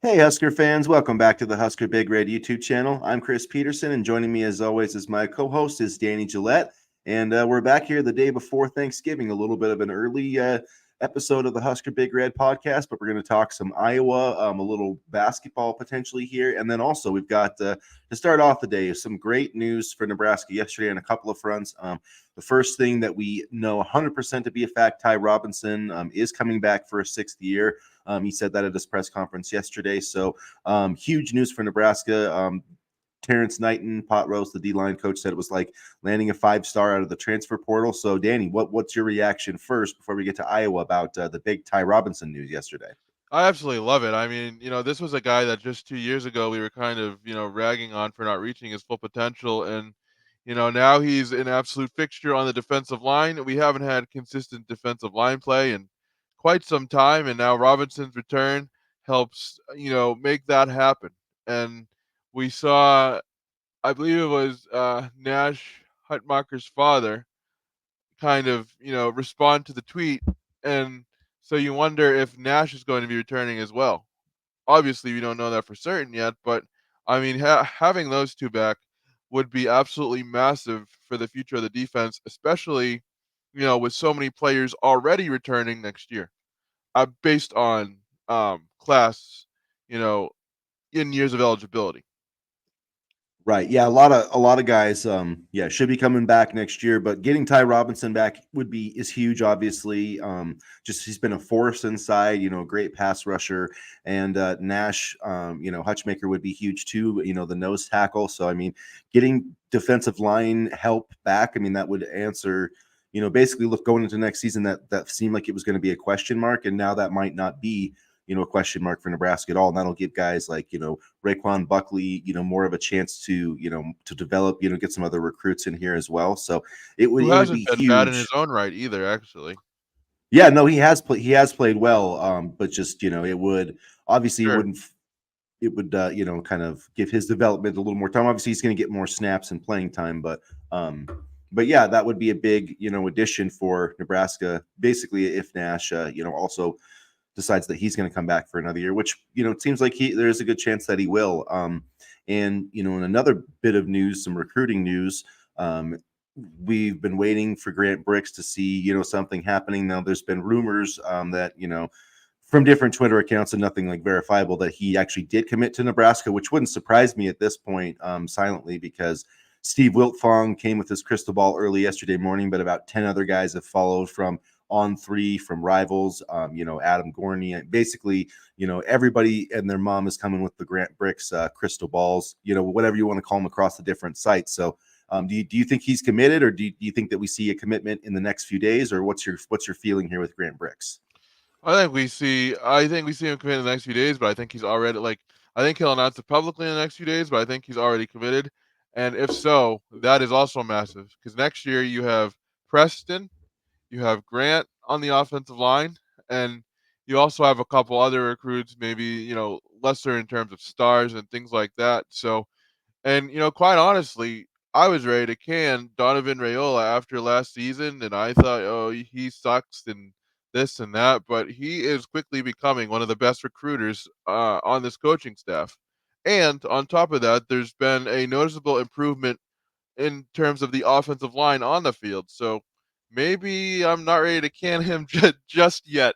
Hey, Husker fans, welcome back to the Husker Big Red YouTube channel. I'm Chris Peterson, and joining me as always as my co-host is Danny Gillette. And we're back here the day before Thanksgiving, a little bit of an early episode of the Husker Big Red podcast, but we're going to talk some Iowa, a little basketball potentially here. And then also we've got, to start off the day, some great news for Nebraska yesterday on a couple of fronts. The first thing that we know 100% to be a fact, Ty Robinson is coming back for a sixth year. He said that at his press conference yesterday. So huge news for Nebraska. Terrence Knighton, Pot Roast, the D-line coach, said it was like landing a five-star out of the transfer portal. So, Danny, what's your reaction first before we get to Iowa about the big Ty Robinson news yesterday? I absolutely love it. I mean, this was a guy that just 2 years ago we were kind of, ragging on for not reaching his full potential. And, now he's an absolute fixture on the defensive line. We haven't had consistent defensive line play in quite some time. And now Robinson's return helps, make that happen. And we saw, I believe it was Nash Hutmacher's father kind of, respond to the tweet. And so you wonder if Nash is going to be returning as well. Obviously, we don't know that for certain yet, but I mean, having those two back would be absolutely massive for the future of the defense, especially, with so many players already returning next year, based on class, you know, in years of eligibility. Right. Yeah, a lot of guys yeah, should be coming back next year, but getting Ty Robinson back is huge obviously. Just he's been a force inside, great pass rusher, and Nash, Hutchmaker would be huge too, the nose tackle. So I mean, getting defensive line help back, I mean that would answer, basically look going into next season that seemed like it was going to be a question mark, and now that might not be, a question mark for Nebraska at all. And that'll give guys like, Raekwon Buckley, more of a chance to, to develop, get some other recruits in here as well. So Who it would hasn't be been bad in his huge. own right either, actually. Yeah, no, he has played well. But just, it would obviously Sure. it would kind of give his development a little more time. Obviously he's going to get more snaps and playing time, but yeah, that would be a big, addition for Nebraska. Basically, if Nash, also decides that he's going to come back for another year, which it seems like there's a good chance that he will. And in another bit of news, some recruiting news, we've been waiting for Grant Brix to see something happening. Now there's been rumors that from different Twitter accounts and nothing like verifiable that he actually did commit to Nebraska, which wouldn't surprise me at this point, silently, because Steve Wiltfong came with his crystal ball early yesterday morning, but about 10 other guys have followed from On Three, from Rivals, Adam Gorney, and basically, everybody and their mom is coming with the Grant Brix crystal balls, whatever you want to call them across the different sites. So, do you think he's committed, or do you think that we see a commitment in the next few days, or what's your feeling here with Grant Brix? I think we see him commit in the next few days, but I think he's already I think he'll announce it publicly in the next few days, but I think he's already committed. And if so, that is also massive because next year you have Preston, you have Grant on the offensive line, and you also have a couple other recruits, maybe, lesser in terms of stars and things like that. So, and quite honestly, I was ready to can Donovan Rayola after last season, and I thought, oh, he sucks and this and that, but he is quickly becoming one of the best recruiters on this coaching staff. And on top of that, there's been a noticeable improvement in terms of the offensive line on the field. So maybe I'm not ready to can him just yet.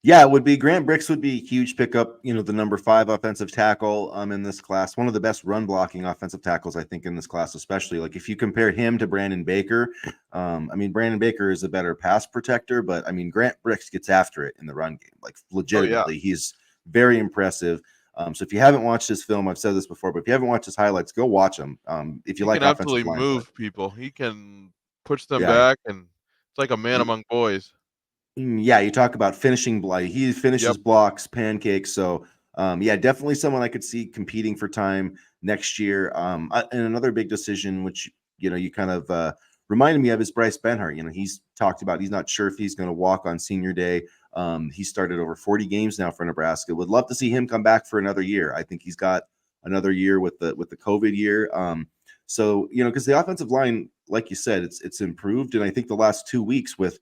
Yeah, it would be Grant Brix would be a huge pickup, the number 5 offensive tackle in this class. One of the best run blocking offensive tackles, I think, in this class, especially. Like if you compare him to Brandon Baker, I mean, Brandon Baker is a better pass protector, but I mean, Grant Brix gets after it in the run game. Like Oh yeah, legitimately, he's very impressive. So if you haven't watched his film, I've said this before, but if you haven't watched his highlights, go watch them. If you he can like offensive absolutely line play. move people. He can push them Yeah. back, and it's like a man among boys. Yeah, you talk about finishing block. He Yep. finishes blocks, pancakes. So, yeah, definitely someone I could see competing for time next year. And another big decision, which you kind of reminded me of, is Bryce Benhart. He's talked about he's not sure if he's going to walk on senior day. He started over 40 games now for Nebraska. Would love to see him come back for another year. I think he's got another year with the COVID year. So because the offensive line, like you said, it's improved, and I think the last 2 weeks with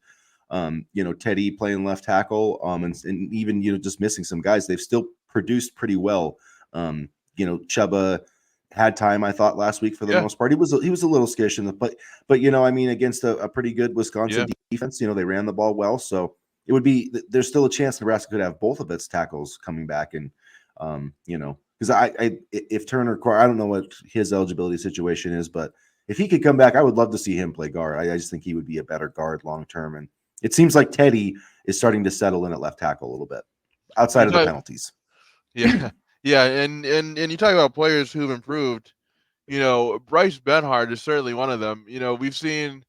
Teddy playing left tackle, and even just missing some guys, they've still produced pretty well. Chuba had time, I thought, last week for the Yeah, most part. He was a little skittish in the but against a pretty good Wisconsin yeah. defense, they ran the ball well, so it would be there's still a chance Nebraska could have both of its tackles coming back, and because if Turner, I don't know what his eligibility situation is, but if he could come back, I would love to see him play guard. I just think he would be a better guard long term, and it seems like Teddy is starting to settle in at left tackle a little bit outside You of the talk, penalties. yeah, yeah, and you talk about players who've improved. Bryce Benhart is certainly one of them. We've seen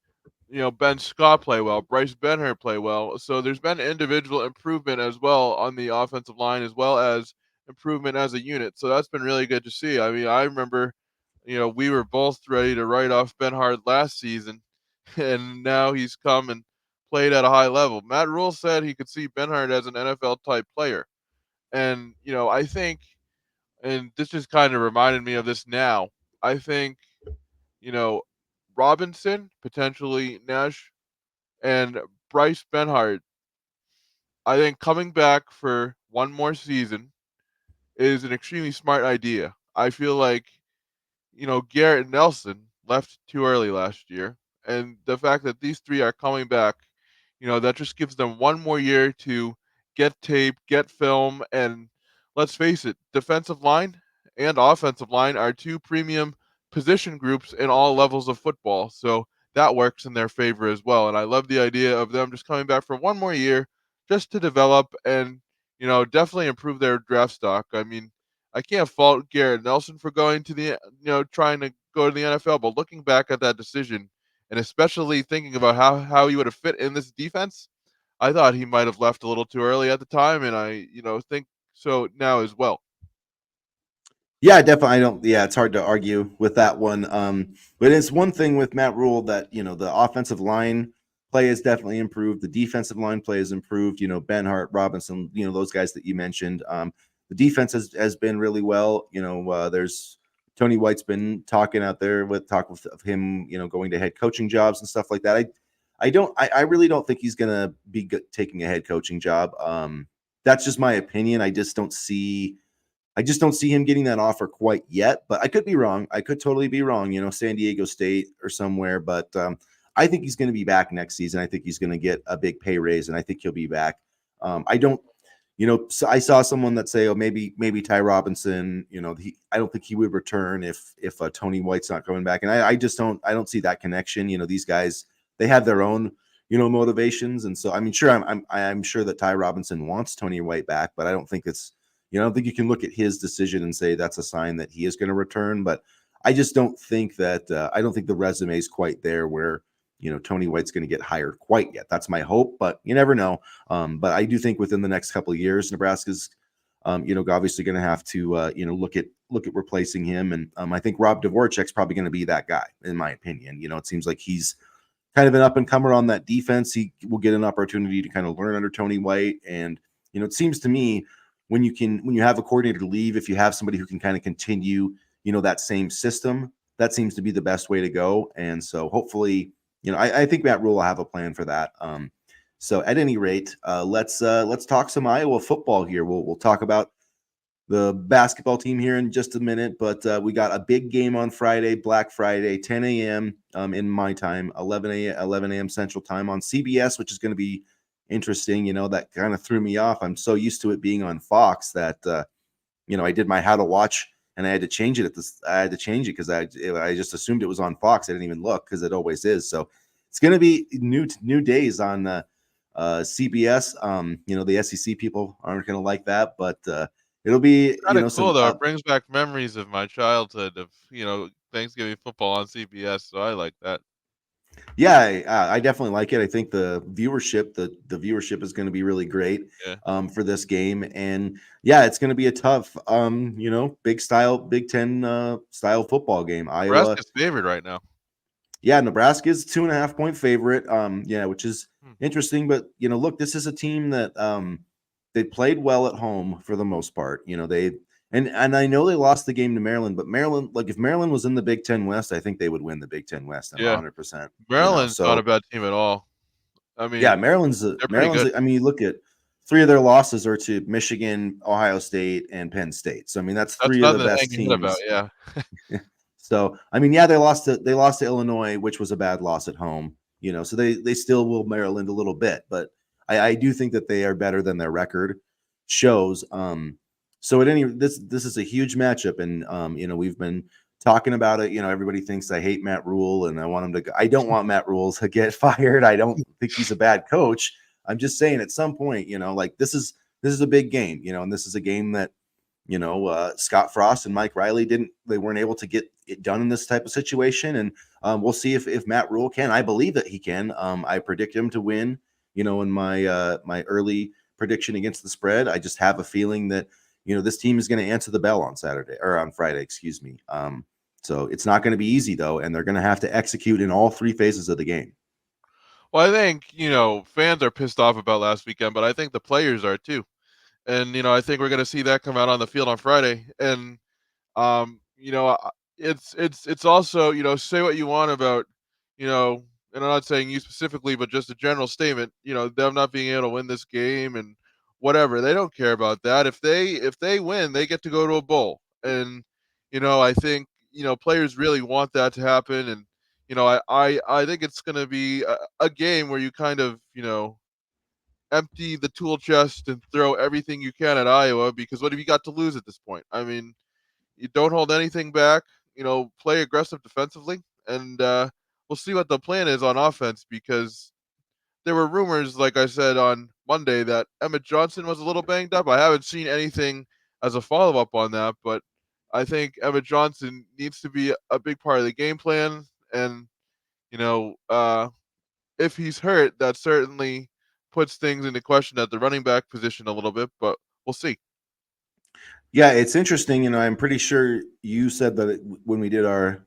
Ben Scott play well, Bryce Benhart play well. So there's been individual improvement as well on the offensive line, as well as improvement as a unit. So that's been really good to see. I mean, I remember, we were both ready to write off Benhart last season, and now he's come and played at a high level. Matt Rule said he could see Benhart as an NFL type player. And, I think, and this just kind of reminded me of this now. I think, you know, Robinson, potentially Nash, and Bryce Benhart, I think coming back for one more season is an extremely smart idea. I feel like, Garrett Nelson left too early last year. And the fact that these three are coming back, that just gives them one more year to get tape, get film, and let's face it, defensive line and offensive line are two premium position groups in all levels of football. So that works in their favor as well. And I love the idea of them just coming back for one more year just to develop and, definitely improve their draft stock. I mean, I can't fault Garrett Nelson for going to trying to go to the NFL, but looking back at that decision, and especially thinking about how he would have fit in this defense, I thought he might have left a little too early at the time, and I think so now as well. Yeah, definitely. I don't. Yeah, it's hard to argue with that one. But it's one thing with Matt Rule that the offensive line play has definitely improved. The defensive line play has improved. Benhart, Robinson, those guys that you mentioned. The defense has been really well. There's Tony White's been talking out there with of him, going to head coaching jobs and stuff like that. I really don't think he's gonna be taking a head coaching job. That's just my opinion. I just don't see him getting that offer quite yet, but I could be wrong. I could totally be wrong, San Diego State or somewhere. But I think he's going to be back next season. I think he's going to get a big pay raise, and I think he'll be back. I don't, so I saw someone that say, oh, maybe Ty Robinson, I don't think he would return if Tony White's not coming back, and I just don't see that connection. These guys, they have their own motivations, and so I mean, sure, I'm sure that Ty Robinson wants Tony White back, but I don't think it's I don't think you can look at his decision and say that's a sign that he is going to return. But I just don't think that I don't think the resume is quite there where Tony White's going to get hired quite yet. That's my hope, but you never know. But I do think within the next couple of years, Nebraska's obviously going to have to look at replacing him, and I think Rob Dvorak's probably going to be that guy, in my opinion. It seems like he's kind of an up and comer on that defense. He will get an opportunity to kind of learn under Tony White, and it seems to me when you have a coordinator leave, if you have somebody who can kind of continue, that same system, that seems to be the best way to go. And so hopefully, I think Matt Rule will have a plan for that. So at any rate, let's talk some Iowa football here. We'll talk about the basketball team here in just a minute, but we got a big game on Friday, Black Friday, 10 a.m. In my time, 11 a.m. Central Time on CBS, which is going to be interesting. That kind of threw me off. I'm so used to it being on Fox that I did my how to watch and I had to change it I had to change it because I just assumed it was on Fox. I didn't even look because it always is. So it's going to be new days on CBS. The SEC people aren't going to like that, but it'll be Kind of cool some though. It brings back memories of my childhood of Thanksgiving football on CBS. So I like that. Yeah, I definitely like it. I think the viewership is going to be really great Yeah, for this game, and yeah, it's going to be a tough, Big Ten style football game. Iowa, Nebraska's favorite right now. yeah, Nebraska is 2.5 point favorite. Yeah, which is Hmm. interesting, but look, this is a team that they played well at home for the most part. They and I know they lost the game to Maryland, but Maryland, like if Maryland was in the Big Ten West, I think they would win the Big Ten West. I'm Yeah, 100%. Maryland's not a So bad team at all. I Yeah, mean, Maryland's they're pretty Maryland's. good. I mean, you look at three of their losses are to Michigan, Ohio State, and Penn State. So I mean, that's That's three of the nothing to best hang your head about, teams. yeah. So I mean, yeah, they lost to Illinois, which was a bad loss at home. So they still will Maryland a little bit, but I do think that they are better than their record shows. So at any this is a huge matchup, and we've been talking about it. Everybody thinks I hate Matt Rule, and I want him to. I don't want Matt Rule to get fired. I don't think he's a bad coach. I'm just saying at some point, like this is a big game, and this is a game that Scott Frost and Mike Riley they weren't able to get it done in this type of situation. And we'll see if Matt Rule can. I believe that he can. I predict him to win, in my early prediction against the spread. I just have a feeling that, this team is going to answer the bell on Saturday or on Friday, excuse me. So it's not going to be easy though. And they're going to have to execute in all three phases of the game. Well, I think, fans are pissed off about last weekend, but I think the players are too. And, I think we're gonna see that come out on the field on Friday. And, it's also, say what you want about, you know, and I'm not saying you specifically, but just a general statement, them not being able to win this game and whatever. They don't care about that. If they win, they get to go to a bowl. And, I think, players really want that to happen. And, I think it's gonna be a game where you kind of, empty the tool chest and throw everything you can at Iowa, because what have you got to lose at this point? I mean, you don't hold anything back, play aggressive defensively, and we'll see what the plan is on offense, because there were rumors, like I said on Monday, that Emmett Johnson was a little banged up. I haven't seen anything as a follow up on that, but I think Emmett Johnson needs to be a big part of the game plan. And, you know, uh, if he's hurt, that certainly puts things into question at the running back position a little bit, but we'll see. Yeah, it's interesting. I'm pretty sure you said that when we did our,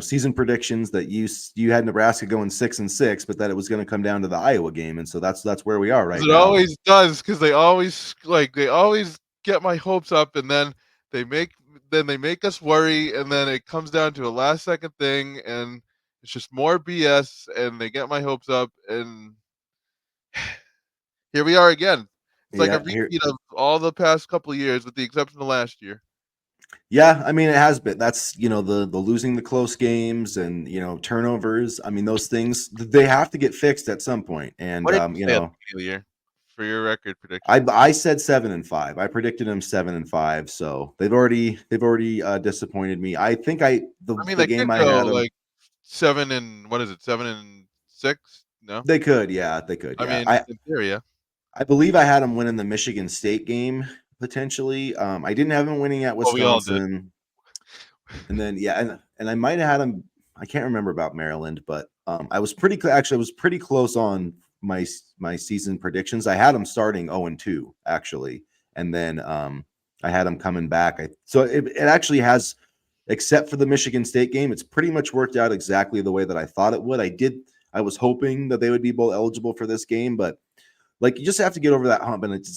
season predictions, that you had Nebraska going 6-6, but that it was going to come down to the Iowa game, and so that's where we are 'Cause right it now. always does, because they always get my hopes up, and they make they make us worry, and then it comes down to a last second thing, and it's just more BS, and they get my hopes up, and here we are again. It's like a Yeah, here. repeat of all the past couple of years, with the exception of last year. Yeah, I mean it has been. That's the losing the close games and turnovers. I mean those things they have to get fixed at some point. And What did you say at the beginning of the year for your record I prediction? I said 7-5. I predicted them 7-5. So they've already disappointed me. I think the I mean, the they game could I go, had them. like, 7 and what is it, 7-6? No? They could, yeah, they could, I yeah. mean, I in theory, yeah. I believe I had them winning the Michigan State game potentially. I didn't have them winning at Well, we all did. Wisconsin, and then yeah, and I might have had them. I can't remember about Maryland, but actually I was pretty close on my season predictions. I had them starting 0-2 actually, and then I had them coming back. So it actually has, except for the Michigan State game, it's pretty much worked out exactly the way that I thought it would. I was hoping that they would be bowl eligible for this game, but like you just have to get over that hump, and it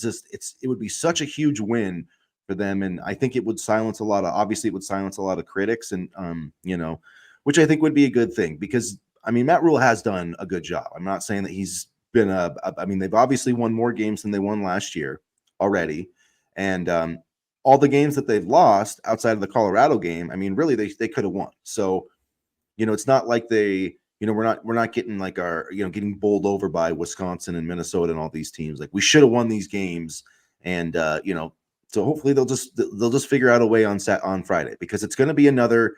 would be such a huge win for them, and I think it would silence a lot of obviously it would silence a lot of critics, and which I think would be a good thing, because I mean Matt Rule has done a good job. I'm not saying that he's been I mean they've obviously won more games than they won last year already, and all the games that they've lost outside of the Colorado game, I mean really they could have won. So it's not like we're not getting like getting bowled over by Wisconsin and Minnesota and all these teams. Like we should have won these games, and so hopefully they'll just figure out a way on Friday, because it's going to be another.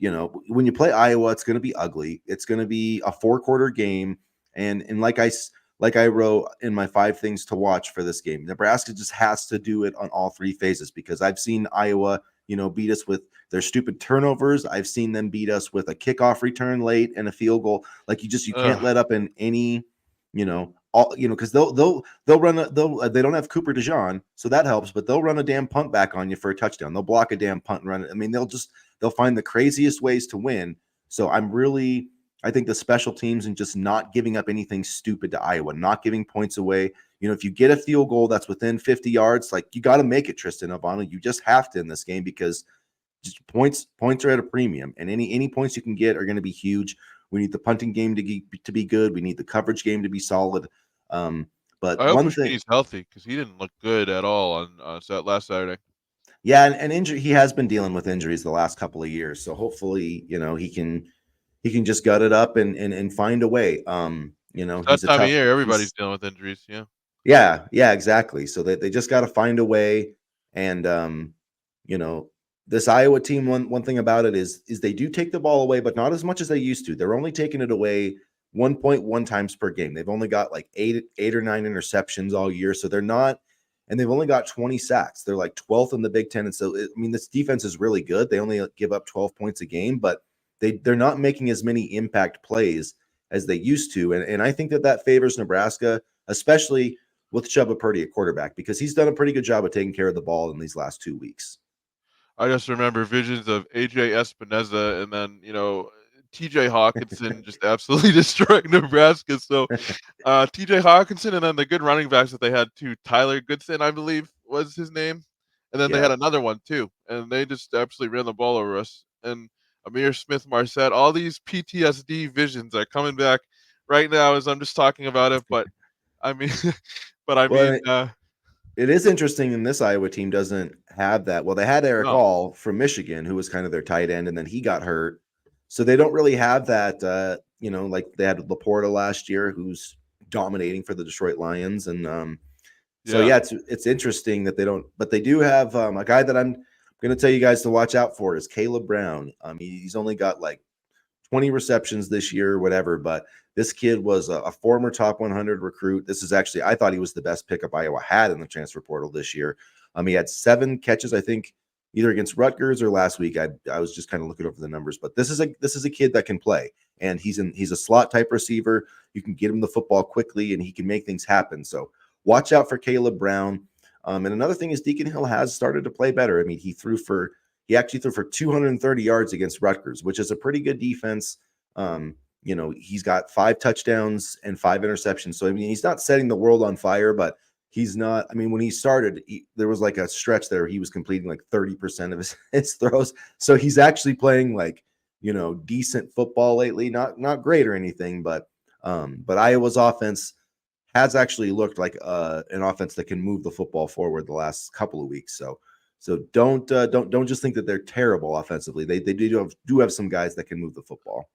When you play Iowa, it's going to be ugly. It's going to be a 4-quarter game, and like I wrote in my 5 things to watch for this game, Nebraska just has to do it on all 3 phases, because I've seen Iowa, beat us with their stupid turnovers. I've seen them beat us with a kickoff return late and a field goal. Like you can't Ugh. let up in any, all because they'll run they don't have Cooper DeJean, so that helps, but they'll run a damn punt back on you for a touchdown. They'll block a damn punt and run it. I mean, they'll find the craziest ways to win. So I think the special teams and just not giving up anything stupid to Iowa, not giving points away. If you get a field goal that's within 50 yards, like you got to make it, Tristan Obano. You just have to in this game, because just points are at a premium, and any points you can get are going to be huge. We need the punting game to be good. We need the coverage game to be solid. But I hope one thing, Bushkini's healthy because he didn't look good at all on last Saturday. yeah, and injury. He has been dealing with injuries the last couple of years, so hopefully, he can just gut it up and find a way. It's that He's a time of tough. year. Everybody's He's dealing with injuries. Yeah. Yeah, exactly. So they just got to find a way. And you know, this Iowa team, one thing about it is they do take the ball away, but not as much as they used to. They're only taking it away 1.1 times per game. They've only got like eight or nine interceptions all year. So they're not, and they've only got 20 sacks. They're like 12th in the Big Ten. And so I mean, this defense is really good. They only give up 12 points a game, but they're not making as many impact plays as they used to. And I think that favors Nebraska, especially with Chubba Purdy at quarterback, because he's done a pretty good job of taking care of the ball in these last 2 weeks. I just remember visions of AJ Espinoza and then, TJ Hawkinson just absolutely destroying Nebraska. So TJ Hawkinson and then the good running backs that they had too, Tyler Goodson, I believe was his name. And then they Yeah. had another one too. And they just absolutely ran the ball over us. And Amir Smith Marset, all these PTSD visions are coming back right now as I'm just talking about it. But I mean, but I Well, mean, it is interesting, and this Iowa team doesn't have that. Well, they had Eric no, All from Michigan, who was kind of their tight end, and then he got hurt. So they don't really have that, like they had Laporta last year, who's dominating for the Detroit Lions. And so, yeah. yeah, it's interesting that they don't, but they do have a guy that I'm going to tell you guys to watch out for is Caleb Brown. He's only got like 20 receptions this year or whatever, but this kid was a former top 100 recruit. This is actually, I thought he was the best pickup Iowa had in the transfer portal this year. He had 7 catches, I think, either against Rutgers or last week. I was just kind of looking over the numbers, but this is a kid that can play, and he's a slot type receiver. You can get him the football quickly, and he can make things happen. So watch out for Caleb Brown. And another thing is Deacon Hill has started to play better. I mean, he actually threw for 230 yards against Rutgers, which is a pretty good defense. He's got 5 touchdowns and 5 interceptions. So, I mean, he's not setting the world on fire, but he's not. I mean, when he started, there was like a stretch there. He was completing like 30% of his throws. So he's actually playing like, decent football lately. Not great or anything, but Iowa's offense has actually looked like an offense that can move the football forward the last couple of weeks. So don't just think that they're terrible offensively. They do have some guys that can move the football.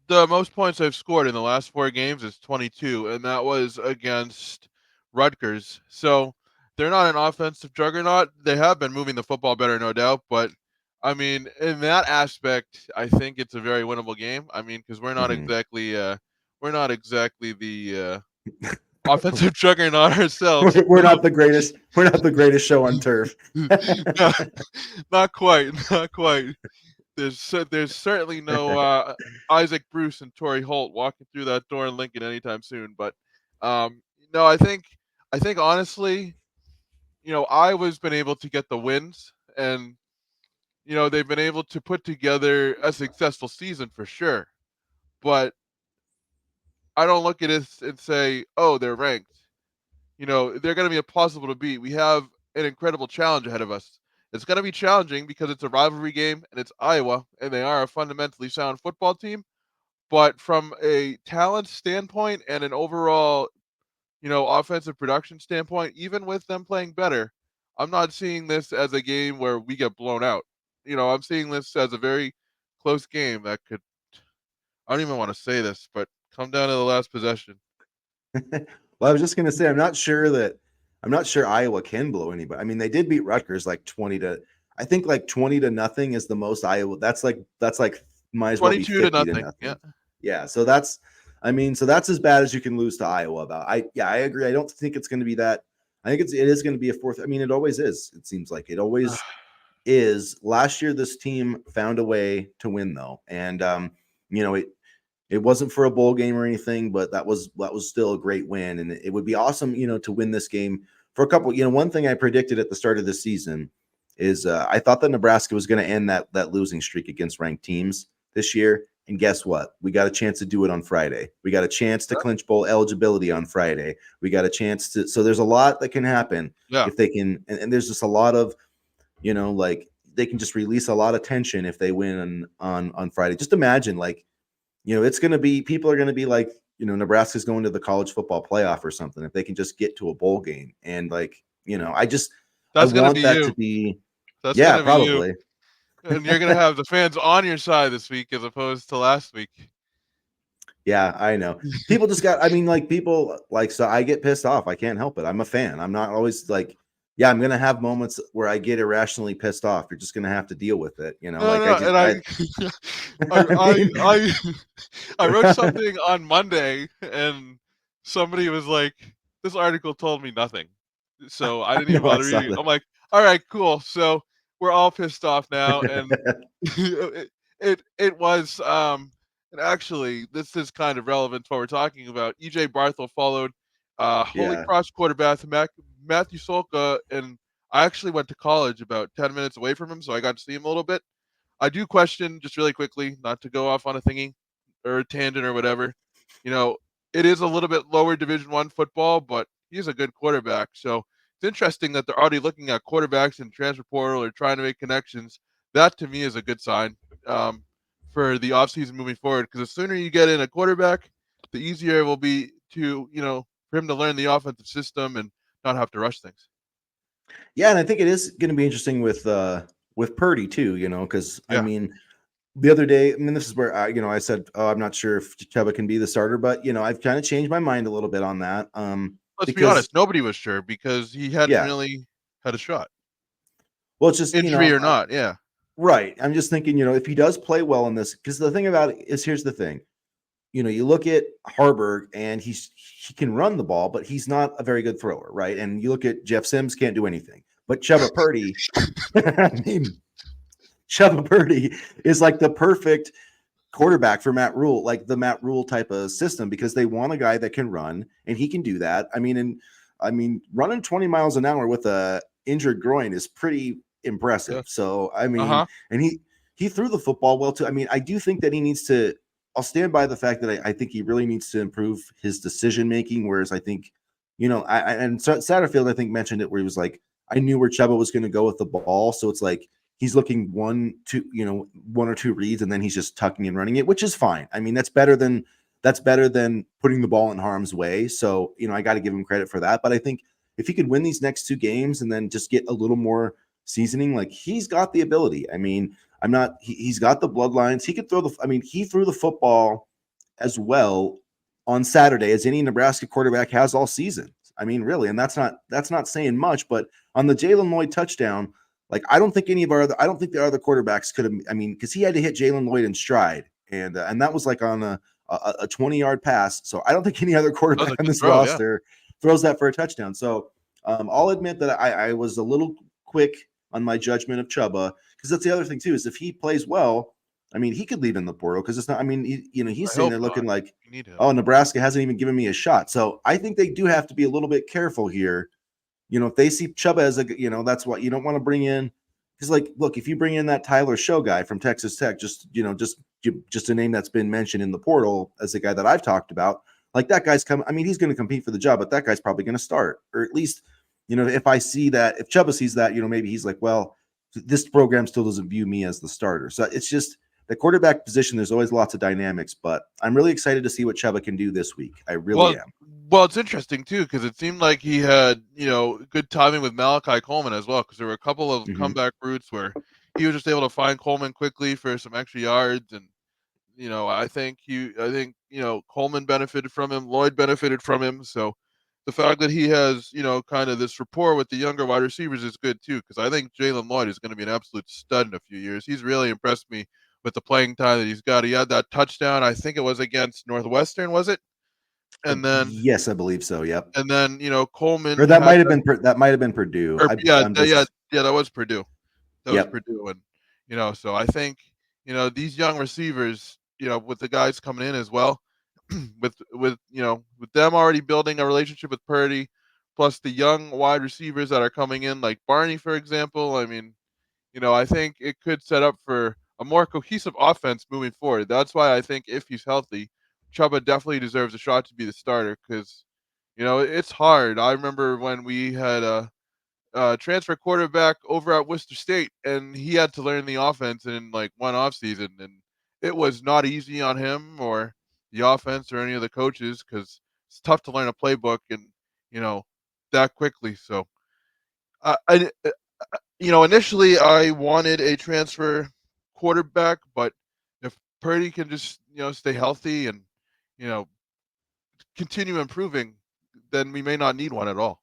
The most points I've scored in the last 4 games is 22, and that was against Rutgers. So they're not an offensive juggernaut. They have been moving the football better, no doubt. But I mean, in that aspect, I think it's a very winnable game. I mean, because Mhm. we're not exactly the offensive juggernaut ourselves. We're not the greatest. We're not the greatest show on turf. No, not quite, not quite. There's certainly no Isaac Bruce and Torrey Holt walking through that door in Lincoln anytime soon. But no, I think honestly, Iowa's been able to get the wins, and they've been able to put together a successful season for sure. But I don't look at it and say, oh, they're ranked. They're going to be impossible to beat. We have an incredible challenge ahead of us. It's going to be challenging because it's a rivalry game and it's Iowa, and they are a fundamentally sound football team. But from a talent standpoint and an overall, offensive production standpoint, even with them playing better, I'm not seeing this as a game where we get blown out. I'm seeing this as a very close game that could, I don't even want to say this, but come down to the last possession. Well, I was just going to say I'm not sure Iowa can blow anybody. I mean, they did beat Rutgers like 20 to I think like 20 to nothing is the most Iowa. That's like might as well be 22 to 50 to nothing. Yeah. nothing. Yeah, so that's as bad as you can lose to Iowa about. I agree. I don't think it's going to be that. I think it is going to be a fourth. I mean, it always is. It seems like it always is. Last year this team found a way to win though. And it wasn't for a bowl game or anything, but that was still a great win, and it would be awesome, to win this game for a couple. One thing I predicted at the start of the season is I thought that Nebraska was going to end that losing streak against ranked teams this year, and guess what? We got a chance to do it on Friday. We got a chance to clinch bowl eligibility on Friday. We got a chance to. So there's a lot that can happen Yeah. if they can, and there's just a lot of, like they can just release a lot of tension if they win on Friday. Just imagine like it's going to be, people are going to be like, Nebraska's going to the college football playoff or something if they can just get to a bowl game. And like, I That's gonna want be that to you. be, That's yeah, gonna be you, probably. and you're gonna have the fans on your side this week as opposed to last week. Yeah, I know. People just got, I mean, like people like, so I get pissed off. I can't help it. I'm a fan. I'm not always like, yeah, I'm going to have moments where I get irrationally pissed off. You're just going to have to deal with it. No, Like I no, just, and I I I mean, I I wrote something on Monday, and somebody was like, "This article told me nothing," so I I didn't even know I bother saw reading it. that. I'm like, "All right, cool." So we're all pissed off now, and it was and actually this is kind of relevant to what we're talking about. EJ Barthel followed Holy Yeah. Cross quarterback Matthew Solka, and I actually went to college about 10 minutes away from him, so I got to see him a little bit. I do question, just really quickly, not to go off on a thingy or a tangent or whatever. You know, it is a little bit lower Division 1 football, but he's a good quarterback. So it's interesting that they're already looking at quarterbacks in transfer portal or trying to make connections. That to me is a good sign um, for the offseason moving forward. Because the sooner you get in a quarterback, the easier it will be to, for him to learn the offensive system and not have to rush things. Yeah. And I think it is going to be interesting with Purdy too, because I Yeah. mean, the other day, I mean, this is where I said, oh, I'm not sure if Chuba can be the starter, but I've kind of changed my mind a little bit on that. Let's be Because honest, nobody was sure because he hadn't yeah, really had a shot. well, it's just, Injury or not, yeah. right. I'm just thinking, if he does play well in this, because the thing about it is, here's the thing. You look at Harburg and he can run the ball, but he's not a very good thrower, right? And you look at Jeff Sims, can't do anything. But Chuba Purdy, I mean, Chuba Purdy is like the perfect quarterback for Matt Rule, like the Matt Rule type of system, because they want a guy that can run and he can do that. I mean, running 20 miles an hour with a injured groin is pretty Yeah. impressive. So, I mean, Uh-huh. and he threw the football well too. I mean, I do think that he needs to. I'll stand by the fact that I think he really needs to improve his decision making. Whereas I think, and Satterfield, I think, mentioned it where he was like, I knew where Chuba was going to go with the ball. So it's like he's looking one or two reads and then he's just tucking and running it, which is fine. I mean, that's better than putting the ball in harm's way. So, I got to give him credit for that. But I think if he could win these next two games and then just get a little more seasoning, like he's got the ability. I mean, he's got the bloodlines. He could throw he threw the football as well on Saturday as any Nebraska quarterback has all season. I mean, really, and that's not saying much, but on the Jalen Lloyd touchdown, like I don't think the other quarterbacks could have. I mean, because he had to hit Jalen Lloyd in stride, and that was like on a 20-yard pass. So I don't think any other That was quarterback a on good this throw, yeah. roster throws that for a touchdown. So I'll admit that I was a little quick on my judgment of Chuba, because that's the other thing too, is if he plays well, I mean, he could leave in the portal because it's not. I mean, he's I sitting hope there looking not. like, You need him. oh, Nebraska hasn't even given me a shot. So I think they do have to be a little bit careful here. If they see Chuba as that's what you don't want to bring in. Because, like, look, if you bring in that Tyler Show guy from Texas Tech, just a name that's been mentioned in the portal as a guy that I've talked about, like that guy's coming. I mean, he's going to compete for the job, but that guy's probably going to start, or at least, if I see that, if Chuba sees that, maybe he's like, well, this program still doesn't view me as the starter. So it's just the quarterback position. There's always lots of dynamics, but I'm really excited to see what Chuba can do this week. I really Well am. well, it's interesting too because it seemed like he had, good timing with Malachi Coleman as well because there were a couple of Mm-hmm. comeback routes where he was just able to find Coleman quickly for some extra yards, and, I think, Coleman benefited from him, Lloyd benefited from him, so the fact that he has, kind of this rapport with the younger wide receivers is good too because I think Jalen Lloyd is gonna be an absolute stud in a few years. He's really impressed me with the playing time that he's got. He had that touchdown, I think it was against Northwestern, was it? And then Yes, I believe so. Yep. Coleman Or that had might have that, been Purdue. or yeah, I'm yeah, just yeah, that was Purdue. That was yep. Purdue, and, so I think, these young receivers, with the guys coming in as well, with them already building a relationship with Purdy, plus the young wide receivers that are coming in, like Barney, for example, I mean, I think it could set up for a more cohesive offense moving forward. That's why I think if he's healthy, Chuba definitely deserves a shot to be the starter because, it's hard. I remember when we had a transfer quarterback over at Worcester State, and he had to learn the offense in like one off season, and it was not easy on him or the offense or any of the coaches because it's tough to learn a playbook and you know that quickly. So initially I wanted a transfer quarterback, but if Purdy can just stay healthy and you know continue improving, then we may not need one at all.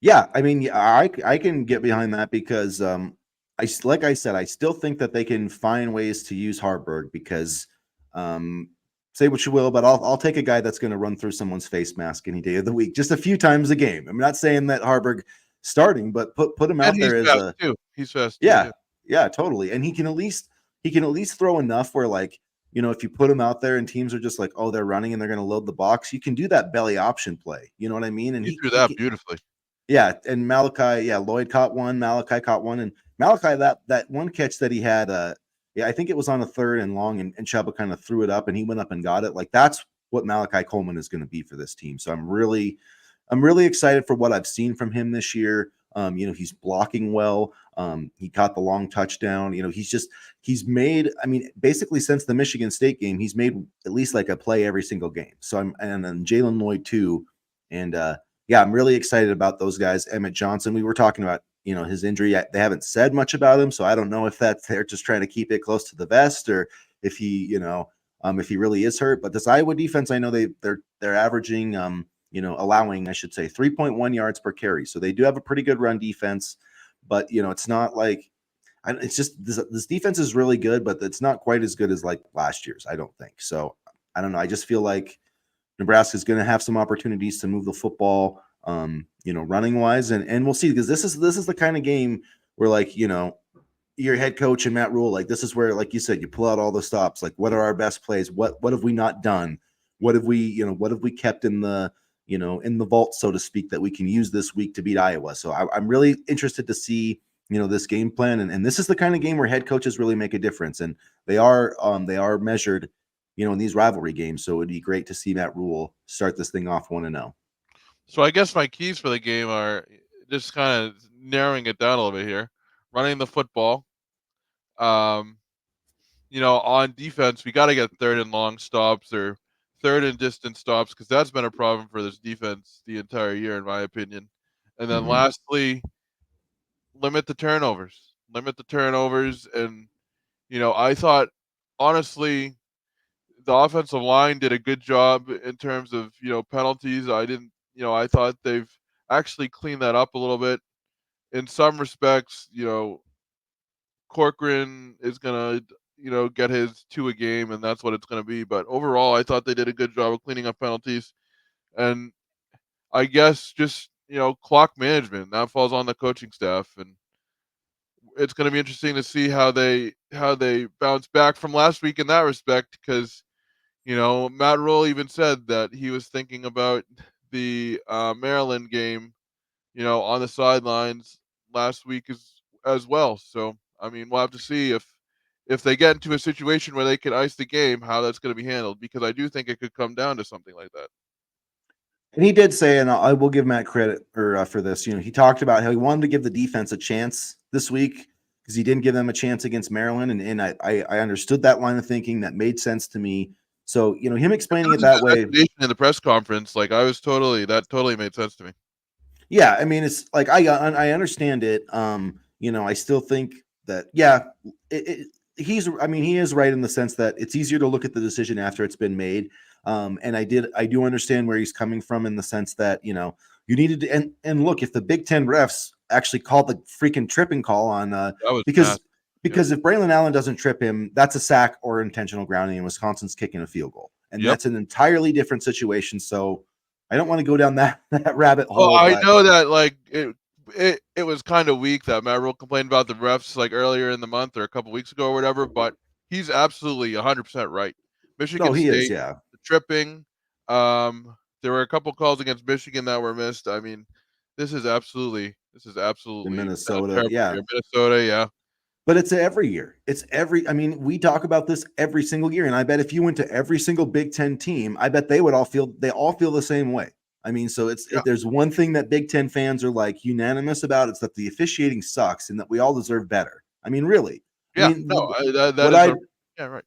Yeah, I mean, yeah, I can get behind that because like I said, I still think that they can find ways to use Harburg because um say what you will, but I'll take a guy that's going to run through someone's face mask any day of the week, just a few times a game. I'm not saying that Harburg starting, but put him And out he's there as fast a too. He's fast too. yeah, Yeah. yeah, totally. And he can at least throw enough where like, if you put him out there and teams are just like, oh, they're running and they're going to load the box, you can do that belly option play. You know what I mean? And He he threw he that can, beautifully. yeah, and Malachi, yeah, Lloyd caught one, Malachi caught one, and Malachi that one catch that he had, yeah, I think it was on a third and long, and Chuba kind of threw it up, and he went up and got it. Like that's what Malachi Coleman is going to be for this team. So I'm really excited for what I've seen from him this year. He's blocking well. He caught the long touchdown. He's made. I mean, basically since the Michigan State game, he's made at least like a play every single game. So and then Jalen Lloyd too, and yeah, I'm really excited about those guys. Emmett Johnson, we were talking about, his injury. They haven't said much about him, so I don't know if they're just trying to keep it close to the vest or if if he really is hurt. But this Iowa defense, I know they're averaging, allowing, I should say, 3.1 yards per carry. So they do have a pretty good run defense, but it's not like it's just this defense is really good, but it's not quite as good as like last year's. I don't think so. I don't know. I just feel like Nebraska is going to have some opportunities to move the football, running wise, and we'll see because this is the kind of game where like your head coach and Matt Rule, like this is where, like you said, you pull out all the stops. Like, what are our best plays? What have we not done? What have we kept in the in the vault, so to speak, that we can use this week to beat Iowa? So I'm really interested to see this game plan, and this is the kind of game where head coaches really make a difference, and they are measured in these rivalry games. So it'd be great to see Matt Rule start this thing off 1-0. So I guess my keys for the game are just kind of narrowing it down a little bit here. Running the football. Um, on defense, we got to get third and long stops or third and distance stops because that's been a problem for this defense the entire year, in my opinion. And then Mm-hmm. lastly, limit the turnovers. Limit the turnovers. And, I thought, honestly, the offensive line did a good job in terms of, penalties. I thought they've actually cleaned that up a little bit. In some respects, Corcoran is gonna, get his 2 a game, and that's what it's gonna be. But overall, I thought they did a good job of cleaning up penalties, and I guess just clock management that falls on the coaching staff, and it's gonna be interesting to see how they bounce back from last week in that respect. Because Matt Rule even said that he was thinking about the Maryland game, on the sidelines last week as well. So I mean, we'll have to see if they get into a situation where they can ice the game, how that's going to be handled. Because I do think it could come down to something like that. And he did say, and I will give Matt credit for this. He talked about how he wanted to give the defense a chance this week because he didn't give them a chance against Maryland, and I understood that line of thinking. That made sense to me. So him explaining it His that way, explanation in the press conference, like that totally made sense to me. yeah. I mean, it's like I understand it. I still think that yeah, I mean, he is right in the sense that it's easier to look at the decision after it's been made. And I do understand where he's coming from in the sense that you needed to, and look, if the Big Ten refs actually called the freaking tripping call on That was because massive. Yep. if Braylon Allen doesn't trip him, that's a sack or intentional grounding, and Wisconsin's kicking a field goal, and Yep. that's an entirely different situation. So I don't want to go down that rabbit Well, hole, I but know that like it was kind of weak that Matt Rule complained about the refs like earlier in the month or a couple weeks ago or whatever, but he's absolutely 100% right. no, Michigan he is, State, yeah. the tripping, there were a couple calls against Michigan that were missed. I mean, this is In absolutely a Minnesota, terrible yeah. year. Minnesota, yeah. But it's every year. I mean, we talk about this every single year. And I bet if you went to every single Big Ten team, I bet they all feel the same way. I mean, so Yeah. there's one thing that Big Ten fans are like unanimous about. It's that the officiating sucks and that we all deserve better. I mean, really. I Yeah. mean, No, that what is I, a Yeah, right.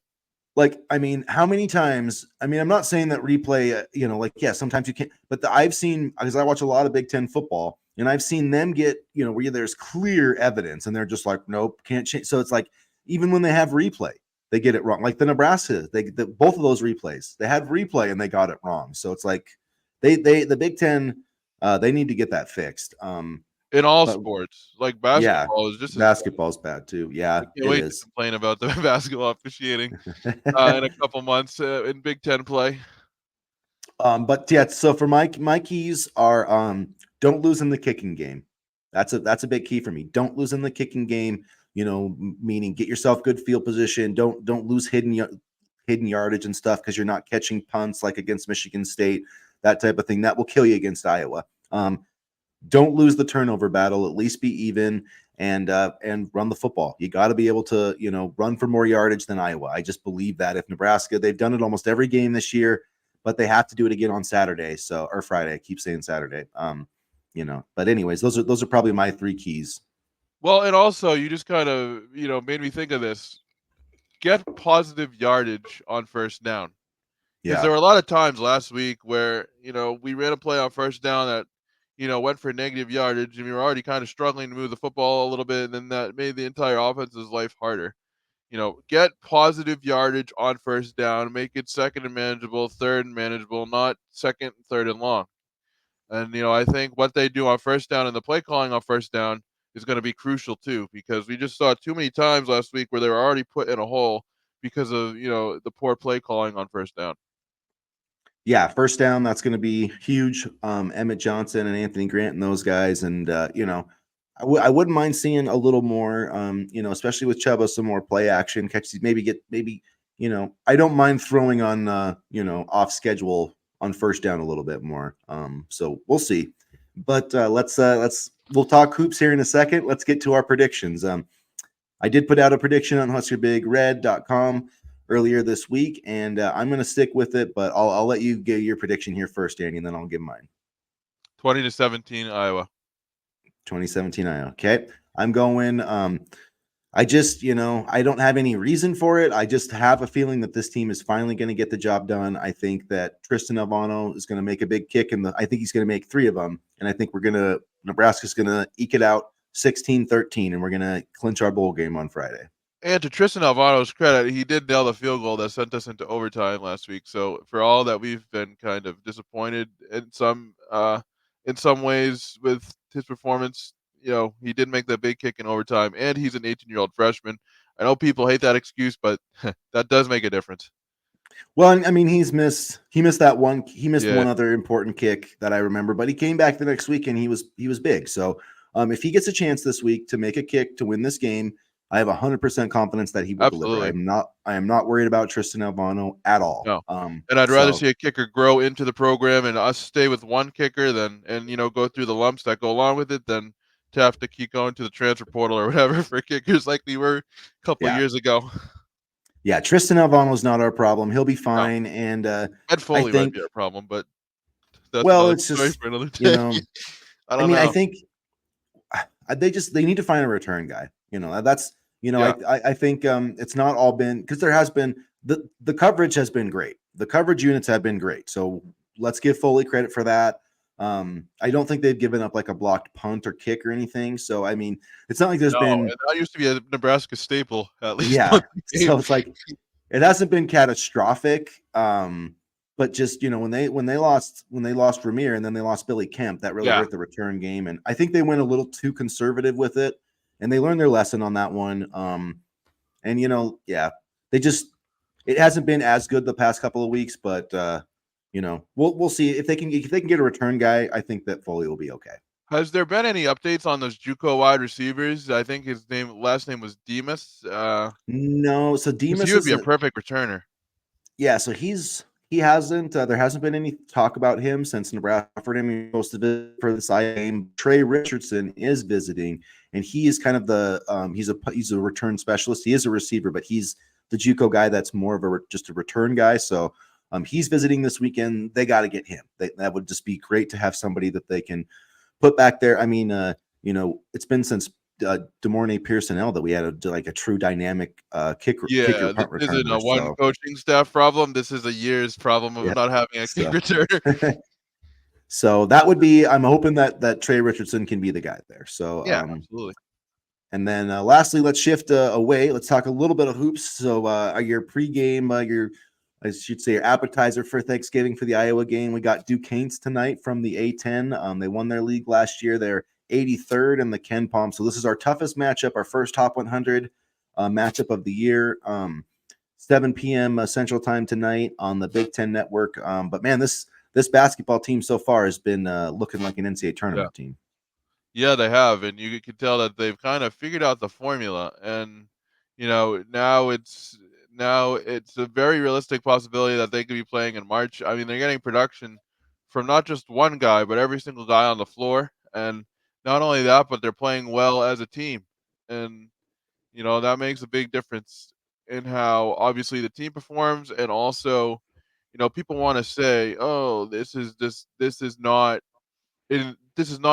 Like, I mean, how many times? I mean, I'm not saying that replay, like, yeah, sometimes you can't, but I've seen, because I watch a lot of Big Ten football, and I've seen them get, where there's clear evidence, and they're just like, nope, can't change. So it's like, even when they have replay, they get it wrong. Like the Nebraska, both of those replays, they had replay and they got it wrong. So it's like, the Big Ten, they need to get that fixed. In all But sports, like yeah, basketball is just as bad. basketball's bad too. Yeah, I can't it wait to is. complain about the basketball officiating in a couple months in Big Ten play. But yeah, so for my keys are don't lose in the kicking game. That's a big key for me. Don't lose in the kicking game. Meaning get yourself good field position. Don't lose hidden yardage and stuff because you're not catching punts like against Michigan State, that type of thing. That will kill you against Iowa. Don't lose the turnover battle. At least be even and run the football. You got to be able to run for more yardage than Iowa. I just believe that if Nebraska, they've done it almost every game this year, but they have to do it again on Saturday. So or Friday. I keep saying Saturday. But anyways, those are probably my three keys. Well, and also you just kind of made me think of this. Get positive yardage on first down. Because Yeah. there were a lot of times last week where, we ran a play on first down that, went for negative yardage, and we were already kind of struggling to move the football a little bit, and then that made the entire offense's life harder. Get positive yardage on first down, make it second and manageable, third and manageable, not second, third and long. And, I think what they do on first down and the play calling on first down is going to be crucial too, because we just saw too many times last week where they were already put in a hole because of, the poor play calling on first down. Yeah, first down, that's going to be huge. Emmett Johnson and Anthony Grant and those guys. And, I wouldn't mind seeing a little more, especially with Chuba, some more play action, catches, maybe, I don't mind throwing on, off schedule on first down a little bit more. So we'll see. But we'll talk hoops here in a second. Let's get to our predictions. I did put out a prediction on HuskerBigRed.com earlier this week, and I'm going to stick with it, but I'll let you give your prediction here first, Danny, and then I'll give mine. 20-17 Iowa. 2017 Iowa. Okay. I'm going, I just, I don't have any reason for it. I just have a feeling that this team is finally going to get the job done. I think that Tristan Alvano is going to make a big kick, and I think he's going to make 3 of them, and I think Nebraska's going to eke it out 16-13, and we're going to clinch our bowl game on Friday. And to Tristan Alvano's credit, he did nail the field goal that sent us into overtime last week. So for all that we've been kind of disappointed in some ways with his performance, he did make that big kick in overtime, and he's an 18-year-old freshman. I know people hate that excuse, but that does make a difference. Well, I mean, he missed that one. He missed Yeah. one other important kick that I remember, but he came back the next week and he was big. So if he gets a chance this week to make a kick to win this game, I have 100% confidence that he will deliver. I Absolutely. am not worried about Tristan Albano at all. No. And I'd rather see a kicker grow into the program and us stay with one kicker and go through the lumps that go along with it than to have to keep going to the transfer portal or whatever for kickers like we were a couple Yeah. years ago. Yeah, Tristan Albano is not our problem. He'll be fine. No. And Ed Foley might be our problem, but that's well, another it's story just, for another day. I don't know. I think they need to find a return guy. That's Yeah. I think it's not all been, because there has been the coverage has been great. The coverage units have been great. So let's give Foley credit for that. I don't think they've given up like a blocked punt or kick or anything. So I mean, it's not like there's No, been, and that used to be a Nebraska staple at least. yeah. So it's like it hasn't been catastrophic. But just when they lost Ramir and then they lost Billy Kemp, that really hurt the return game. And I think they went a little too conservative with it, and they learned their lesson on that one. And they just, it hasn't been as good the past couple of weeks, but we'll see if they can get a return guy. I think that Foley will be okay. Has there been any updates on those JUCO wide receivers? I think his last name was Demas. No, so Demas he would is be a perfect returner. Yeah, so he hasn't. There hasn't been any talk about him since Nebraska offered him. He's supposed to visit for the side game. Trey Richardson is visiting, and he is kind of the he's a return specialist. He is a receiver, but he's the JUCO guy that's more of just a return guy. So he's visiting this weekend. They got to get him. That would just be great to have somebody that they can put back there. I mean, it's been since DeMornay Pearsonell that we had a true dynamic kicker Yeah, this punt isn't returner. a one So coaching staff problem. This is a year's problem yeah, of not having a kick so returner. so that would be. I'm hoping that Trey Richardson can be the guy there. So Yeah, absolutely. and then lastly, let's shift away. Let's talk a little bit of hoops. So your pregame, I should say, your appetizer for Thanksgiving for the Iowa game. We got Duquesne's tonight from the A10. They won their league last year. They're 83rd in the Ken Palm. So this is our toughest matchup, our first top 100 matchup of the year. 7 p.m. Central Time tonight on the Big Ten Network. But man, this basketball team so far has been looking like an NCAA Yeah. tournament team. Yeah, they have, and you can tell that they've kind of figured out the formula, and now it's a very realistic possibility that they could be playing in March. I mean, they're getting production from not just one guy, but every single guy on the floor, and not only that, but they're playing well as a team, and that makes a big difference in how obviously the team performs, and also people want to say, oh, this is not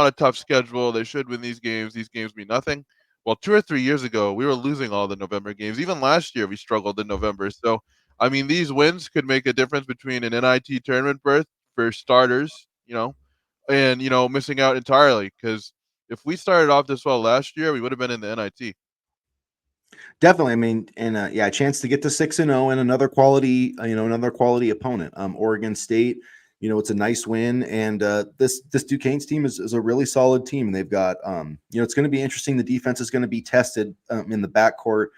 a tough schedule. They should win these games. These games mean nothing. Well, 2 or 3 years ago, we were losing all the November games. Even last year, we struggled in November. So, I mean, these wins could make a difference between an NIT tournament berth for starters, and missing out entirely. Because if we started off this well last year, we would have been in the NIT. Definitely. I mean, and yeah, a chance to get to 6-0 and another quality, another quality opponent. Oregon State, it's a nice win, and this Duquesne's team is a really solid team, and they've got, it's going to be interesting. The defense is going to be tested in the backcourt.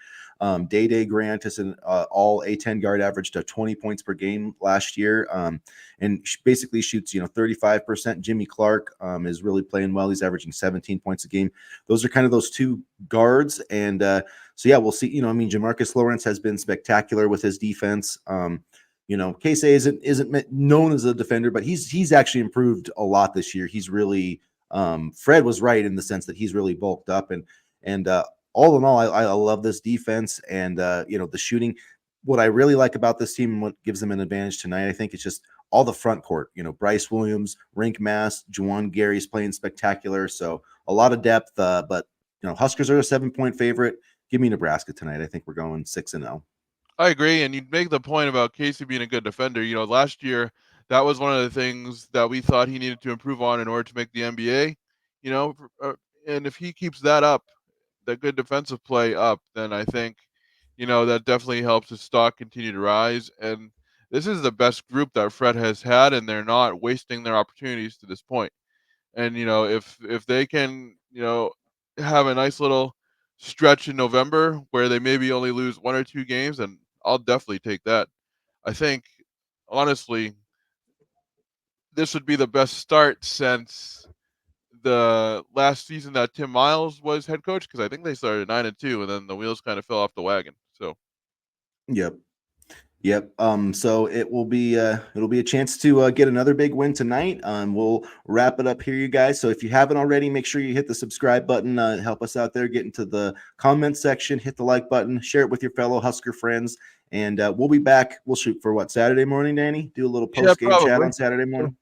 Day Grant is an all A10 guard, averaged 20 points per game last year, and basically shoots 35%. Jimmy Clark is really playing well. He's averaging 17 points a game. Those are kind of those two guards, and so yeah, we'll see. I mean, Jamarcus Lawrence has been spectacular with his defense. Casey isn't known as a defender, but he's actually improved a lot this year. He's really Fred was right in the sense that he's really bulked up, and all in all, I love this defense and the shooting. What I really like about this team and what gives them an advantage tonight, I think, is just all the front court. Bryce Williams, Rink Mass, Juwan Gary's playing spectacular. So a lot of depth, but Huskers are a 7-point favorite. Give me Nebraska tonight. I think we're going 6-0. I agree, and you make the point about Casey being a good defender. Last year that was one of the things that we thought he needed to improve on in order to make the NBA. And if he keeps that up, that good defensive play up, then I think, that definitely helps his stock continue to rise. And this is the best group that Fred has had, and they're not wasting their opportunities to this point. And if they can, have a nice little stretch in November where they maybe only lose 1 or 2 games, and I'll definitely take that. I think honestly, this would be the best start since the last season that Tim Miles was head coach, because I think they started 9-2, and then the wheels kind of fell off the wagon. So Yep. Yep. So it'll be a chance to get another big win tonight. We'll wrap it up here, you guys. So if you haven't already, make sure you hit the subscribe button. Help us out there. Get into the comment section. Hit the like button. Share it with your fellow Husker friends. And we'll be back. We'll shoot for what, Saturday morning, Danny? Do a little yeah, post game chat probably. on Saturday morning.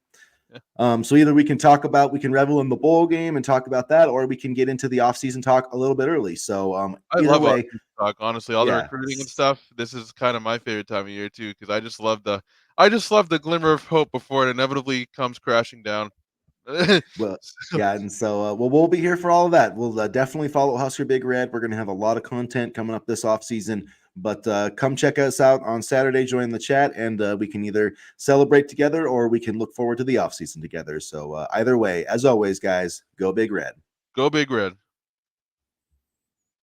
Yeah. So either we can revel in the bowl game and talk about that, or we can get into the offseason talk a little bit early. So I either love way, off-season talk, honestly, all the yeah. recruiting and stuff. This is kind of my favorite time of year too, because I just love the glimmer of hope before it inevitably comes crashing down. Well, So, yeah, and so we'll be here for all of that. We'll definitely follow Husker Big Red. We're going to have a lot of content coming up this off season. But come check us out on Saturday. Join the chat, and we can either celebrate together or we can look forward to the off season together. So either way, as always, guys, go Big Red. go Big Red.